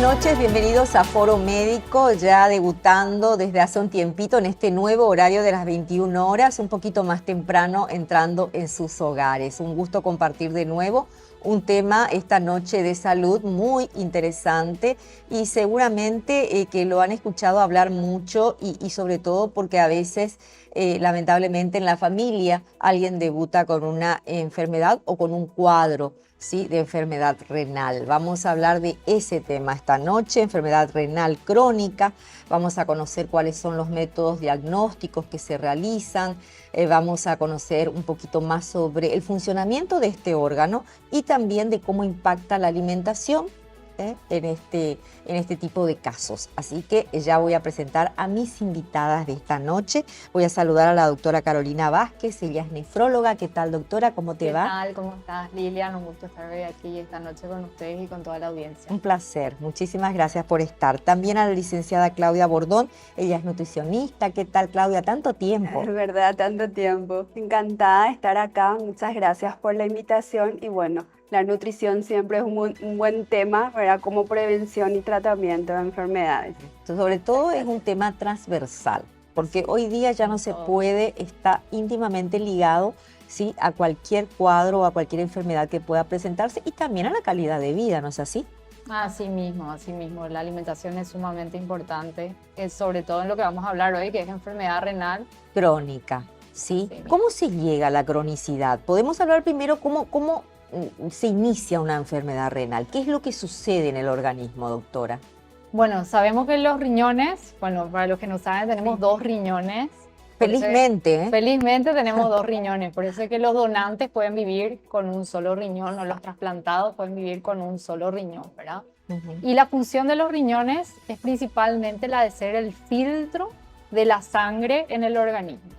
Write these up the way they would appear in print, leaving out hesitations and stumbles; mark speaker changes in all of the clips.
Speaker 1: buenas noches, bienvenidos a Foro Médico, ya debutando desde hace un tiempito en este nuevo horario de las 21 horas, un poquito más temprano entrando en sus hogares. Un gusto compartir de nuevo un tema esta noche de salud muy interesante y seguramente que lo han escuchado hablar mucho y sobre todo porque a veces lamentablemente en la familia alguien debuta con una enfermedad o con un cuadro, ¿sí?, de enfermedad renal. Vamos a hablar de ese tema esta noche, enfermedad renal crónica. Vamos a conocer cuáles son los métodos diagnósticos que se realizan. Vamos a conocer un poquito más sobre el funcionamiento de este órgano y también de cómo impacta la alimentación en este tipo de casos. Así que ya voy a presentar a mis invitadas de esta noche. Voy a saludar a la doctora Carolina Vázquez, ella es nefróloga. ¿Qué tal, doctora? ¿Cómo te va?
Speaker 2: ¿Qué tal? ¿Cómo estás, Lilian? Un gusto estar hoy aquí esta noche con ustedes y con toda la audiencia.
Speaker 1: Un placer, muchísimas gracias por estar. También a la licenciada Claudia Bordón, ella es nutricionista. ¿Qué tal, Claudia? Tanto tiempo.
Speaker 3: Es verdad, tanto tiempo. Encantada de estar acá, muchas gracias por la invitación y bueno, la nutrición siempre es un buen tema, ¿verdad? Como prevención y tratamiento de enfermedades.
Speaker 1: Sobre todo es un tema transversal, porque hoy día ya no se puede, está íntimamente ligado, ¿sí?, a cualquier cuadro o a cualquier enfermedad que pueda presentarse y también a la calidad de vida, ¿no es así?
Speaker 2: Así mismo. La alimentación es sumamente importante, sobre todo en lo que vamos a hablar hoy, que es enfermedad renal
Speaker 1: Crónica, ¿sí?
Speaker 2: Sí.
Speaker 1: ¿Cómo se llega a la cronicidad? Podemos hablar primero cómo se inicia una enfermedad renal. ¿Qué es lo que sucede en el organismo, doctora?
Speaker 2: Bueno, sabemos que los riñones, bueno, para los que no saben, tenemos dos riñones.
Speaker 1: Felizmente, ¿eh?
Speaker 2: Felizmente tenemos dos riñones, por eso es que los donantes pueden vivir con un solo riñón o los trasplantados pueden vivir con un solo riñón, ¿verdad? Y la función de los riñones es principalmente la de ser el filtro de la sangre en el organismo.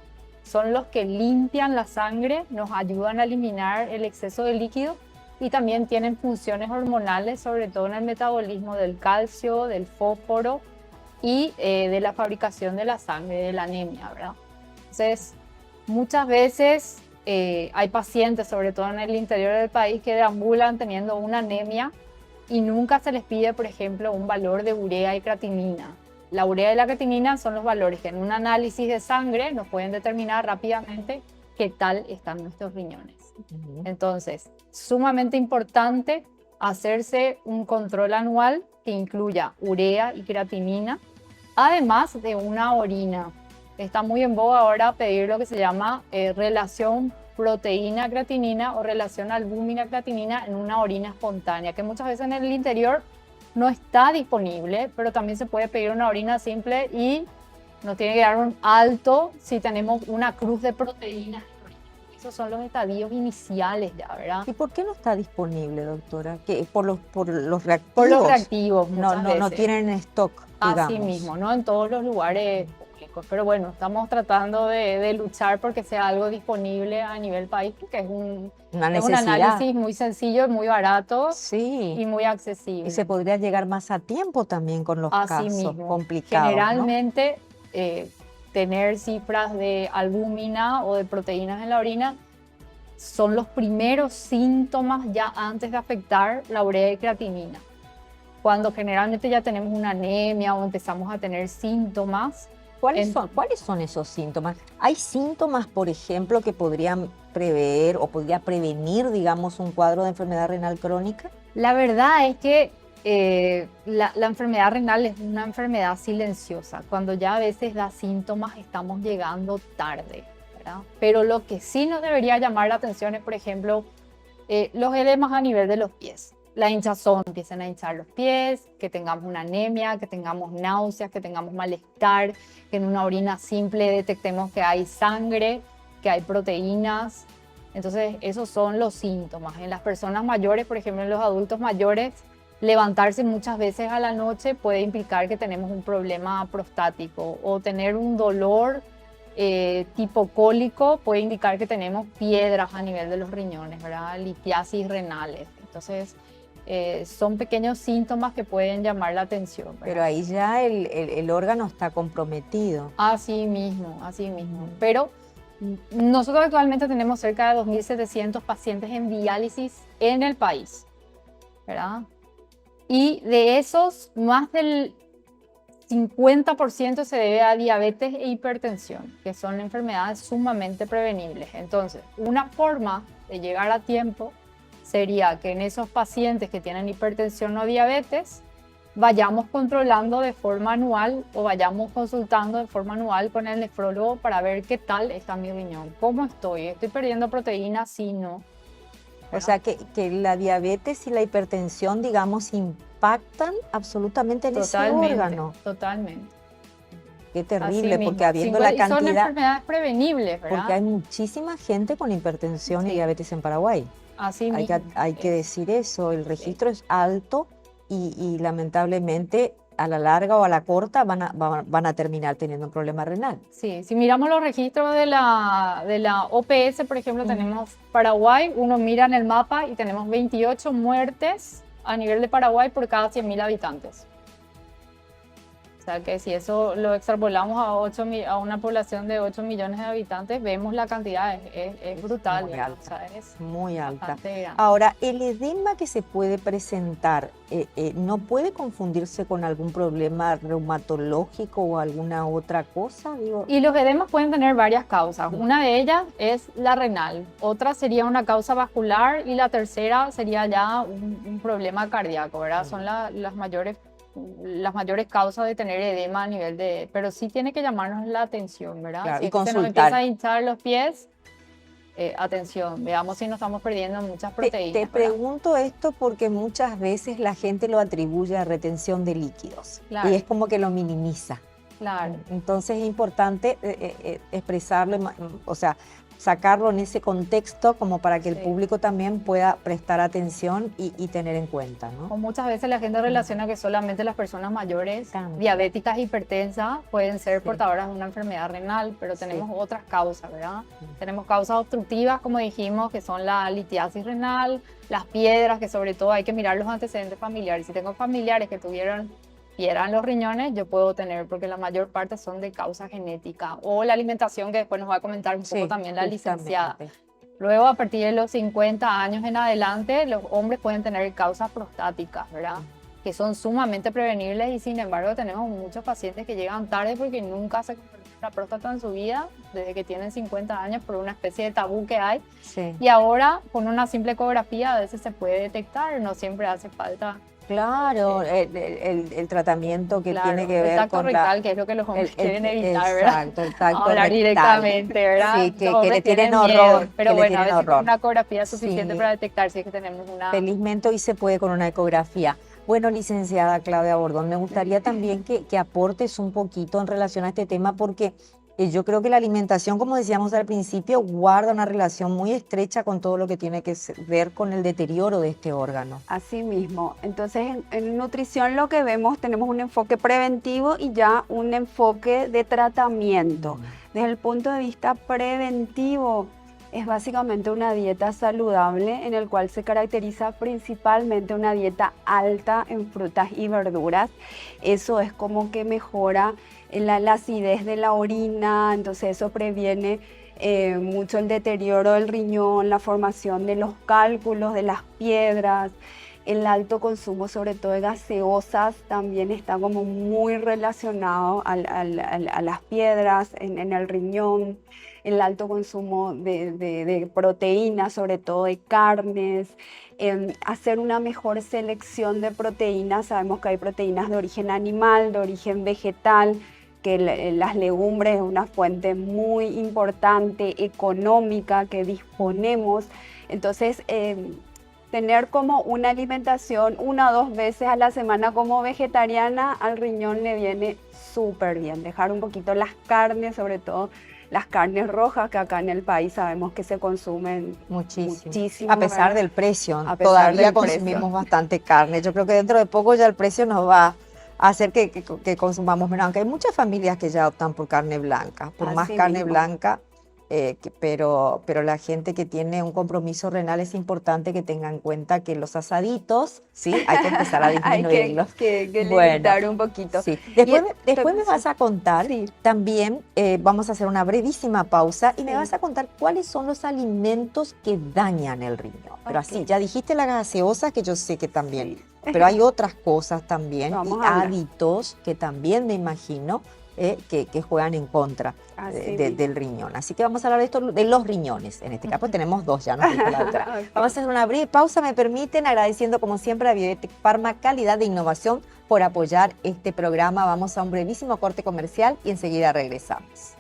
Speaker 2: Son los que limpian la sangre, nos ayudan a eliminar el exceso de líquido y también tienen funciones hormonales, sobre todo en el metabolismo del calcio, del fósforo y de la fabricación de la sangre, de la anemia, ¿verdad? Entonces, muchas veces hay pacientes, sobre todo en el interior del país, que deambulan teniendo una anemia y nunca se les pide, por ejemplo, un valor de urea y creatinina. La urea y la creatinina son los valores que en un análisis de sangre nos pueden determinar rápidamente qué tal están nuestros riñones. Entonces, sumamente importante hacerse un control anual que incluya urea y creatinina, además de una orina. Está muy en boga ahora pedir lo que se llama relación proteína-creatinina o relación albúmina-creatinina en una orina espontánea, que muchas veces en el interior no está disponible, pero también se puede pedir una orina simple y nos tiene que dar un alto si tenemos una cruz de proteínas. Esos son los estadios iniciales ya, ¿verdad?
Speaker 1: ¿Y por qué no está disponible, doctora? ¿Que por los reactivos?
Speaker 2: Por los reactivos,
Speaker 1: no tienen stock, digamos.
Speaker 2: Así mismo, no en todos los lugares públicos, pero bueno, estamos tratando de luchar porque sea algo disponible a nivel país, porque es un análisis muy sencillo, muy barato,
Speaker 1: sí,
Speaker 2: y muy accesible.
Speaker 1: Y se podría llegar más a tiempo también con los
Speaker 2: Así
Speaker 1: casos
Speaker 2: mismo.
Speaker 1: complicados,
Speaker 2: Generalmente, tener cifras de albúmina o de proteínas en la orina son los primeros síntomas ya antes de afectar la urea y creatinina. Cuando generalmente ya tenemos una anemia o empezamos a tener síntomas.
Speaker 1: ¿Cuáles son esos síntomas? ¿Hay síntomas, por ejemplo, que podrían prever o podría prevenir, digamos, un cuadro de enfermedad renal crónica?
Speaker 2: La verdad es que la enfermedad renal es una enfermedad silenciosa. Cuando ya a veces da síntomas, estamos llegando tarde, ¿verdad? Pero lo que sí nos debería llamar la atención es, por ejemplo, los edemas a nivel de los pies. La hinchazón, empiezan a hinchar los pies, que tengamos una anemia, que tengamos náuseas, que tengamos malestar, que en una orina simple detectemos que hay sangre, que hay proteínas. Entonces, esos son los síntomas. En las personas mayores, por ejemplo, en los adultos mayores, levantarse muchas veces a la noche puede implicar que tenemos un problema prostático o tener un dolor tipo cólico puede indicar que tenemos piedras a nivel de los riñones, ¿verdad? Litiasis renales. Entonces, son pequeños síntomas que pueden llamar la atención, ¿verdad?
Speaker 1: Pero ahí ya el órgano está comprometido.
Speaker 2: Así mismo, así mismo. Pero nosotros actualmente tenemos cerca de 2.700 pacientes en diálisis en el país, ¿verdad? Y de esos, más del 50% se debe a diabetes e hipertensión, que son enfermedades sumamente prevenibles. Entonces, una forma de llegar a tiempo sería que en esos pacientes que tienen hipertensión o diabetes, vayamos controlando de forma anual o vayamos consultando de forma anual con el nefrólogo para ver qué tal está mi riñón, cómo estoy perdiendo proteínas, sí, no.
Speaker 1: O sea que la diabetes y la hipertensión, digamos, impactan absolutamente en ese órgano.
Speaker 2: Totalmente.
Speaker 1: Qué terrible, porque habiendo la cantidad...
Speaker 2: Son enfermedades prevenibles, ¿verdad?
Speaker 1: Porque hay muchísima gente con hipertensión y diabetes en Paraguay.
Speaker 2: Así
Speaker 1: hay que decir eso, el registro es alto y lamentablemente a la larga o a la corta van a terminar teniendo un problema renal.
Speaker 2: Sí, si miramos los registros de la OPS, por ejemplo, tenemos Paraguay, uno mira en el mapa y tenemos 28 muertes a nivel de Paraguay por cada 100.000 habitantes. O sea que si eso lo extrapolamos a una población de 8 millones de habitantes, vemos la cantidad, es brutal.
Speaker 1: Muy alta,
Speaker 2: o sea, es
Speaker 1: muy alta.
Speaker 2: Grande.
Speaker 1: Ahora, el edema que se puede presentar, ¿no puede confundirse con algún problema reumatológico o alguna otra cosa? Digo.
Speaker 2: Y los edemas pueden tener varias causas. Una de ellas es la renal, otra sería una causa vascular y la tercera sería ya un problema cardíaco, ¿verdad? Son las mayores causas de tener edema a nivel de... Pero sí tiene que llamarnos la atención, ¿verdad?
Speaker 1: Claro,
Speaker 2: si
Speaker 1: y consultar.
Speaker 2: Se nos empieza a hinchar los pies, atención, veamos si nos estamos perdiendo muchas proteínas.
Speaker 1: Te pregunto esto porque muchas veces la gente lo atribuye a retención de líquidos. Claro. Y es como que lo minimiza.
Speaker 2: Claro.
Speaker 1: Entonces es importante expresarlo, o sea, sacarlo en ese contexto como para que el público también pueda prestar atención y tener en cuenta, ¿no?
Speaker 2: O muchas veces la gente relaciona que solamente las personas mayores, diabéticas, hipertensas, pueden ser portadoras de una enfermedad renal, pero tenemos otras causas, ¿verdad? Tenemos causas obstructivas, como dijimos, que son la litiasis renal, las piedras, que sobre todo hay que mirar los antecedentes familiares. Si tengo familiares que tuvieron piedra en los riñones, yo puedo tener, porque la mayor parte son de causa genética, o la alimentación, que después nos va a comentar un poco también la licenciada. Luego, a partir de los 50 años en adelante, los hombres pueden tener causas prostáticas, ¿verdad? Que son sumamente prevenibles y sin embargo tenemos muchos pacientes que llegan tarde porque nunca se convirtieron la próstata en su vida, desde que tienen 50 años, por una especie de tabú que hay. Y ahora, con una simple ecografía, a veces se puede detectar, no siempre hace falta.
Speaker 1: Claro, el tratamiento que tiene que ver
Speaker 2: tacto
Speaker 1: con
Speaker 2: rectal, que es lo que los hombres quieren evitar, ¿verdad?
Speaker 1: Exacto, el tacto
Speaker 2: hablar
Speaker 1: rectal.
Speaker 2: Directamente, ¿verdad?
Speaker 1: Sí, que le tienen horror.
Speaker 2: Pero bueno, a veces una ecografía es suficiente para detectar si es que tenemos una...
Speaker 1: Felizmente hoy se puede con una ecografía. Bueno, licenciada Claudia Bordón, me gustaría también que aportes un poquito en relación a este tema, porque yo creo que la alimentación, como decíamos al principio, guarda una relación muy estrecha con todo lo que tiene que ver con el deterioro de este órgano.
Speaker 3: Así mismo. Entonces, en nutrición lo que vemos, tenemos un enfoque preventivo y ya un enfoque de tratamiento. Desde el punto de vista preventivo, es básicamente una dieta saludable en el cual se caracteriza principalmente una dieta alta en frutas y verduras. Eso es como que mejora la acidez de la orina, entonces eso previene mucho el deterioro del riñón, la formación de los cálculos, de las piedras. El alto consumo, sobre todo de gaseosas, también está como muy relacionado a las piedras en el riñón. El alto consumo de proteínas, sobre todo de carnes. Hacer una mejor selección de proteínas. Sabemos que hay proteínas de origen animal, de origen vegetal, que las legumbres es una fuente muy importante, económica, que disponemos. Entonces, tener como una alimentación 1 o 2 veces a la semana como vegetariana, al riñón le viene súper bien. Dejar un poquito las carnes, sobre todo las carnes rojas, que acá en el país sabemos que se consumen muchísimo.
Speaker 1: A pesar del precio, todavía consumimos bastante carne. Yo creo que dentro de poco ya el precio nos va a hacer que consumamos menos. Aunque hay muchas familias que ya optan por carne blanca, por más carne blanca. Pero la gente que tiene un compromiso renal es importante que tenga en cuenta que los asaditos, sí, hay que empezar a disminuirlos.
Speaker 3: hay que limitar un poquito.
Speaker 1: Sí. Después me vas a contar, también vamos a hacer una brevísima pausa y me vas a contar cuáles son los alimentos que dañan el riñón. Pero así, ya dijiste las gaseosas, que yo sé que también pero hay otras cosas también
Speaker 3: Vamos
Speaker 1: y
Speaker 3: a hablar.
Speaker 1: hábitos que también me imagino que juegan en contra
Speaker 3: Así
Speaker 1: del riñón. Así que vamos a hablar de esto, de los riñones. En este caso tenemos dos, ya nos dijo la otra.
Speaker 3: Ok.
Speaker 1: Vamos a hacer una breve pausa, me permiten, agradeciendo como siempre a Biotech Pharma Calidad de Innovación por apoyar este programa. Vamos a un brevísimo corte comercial y enseguida regresamos.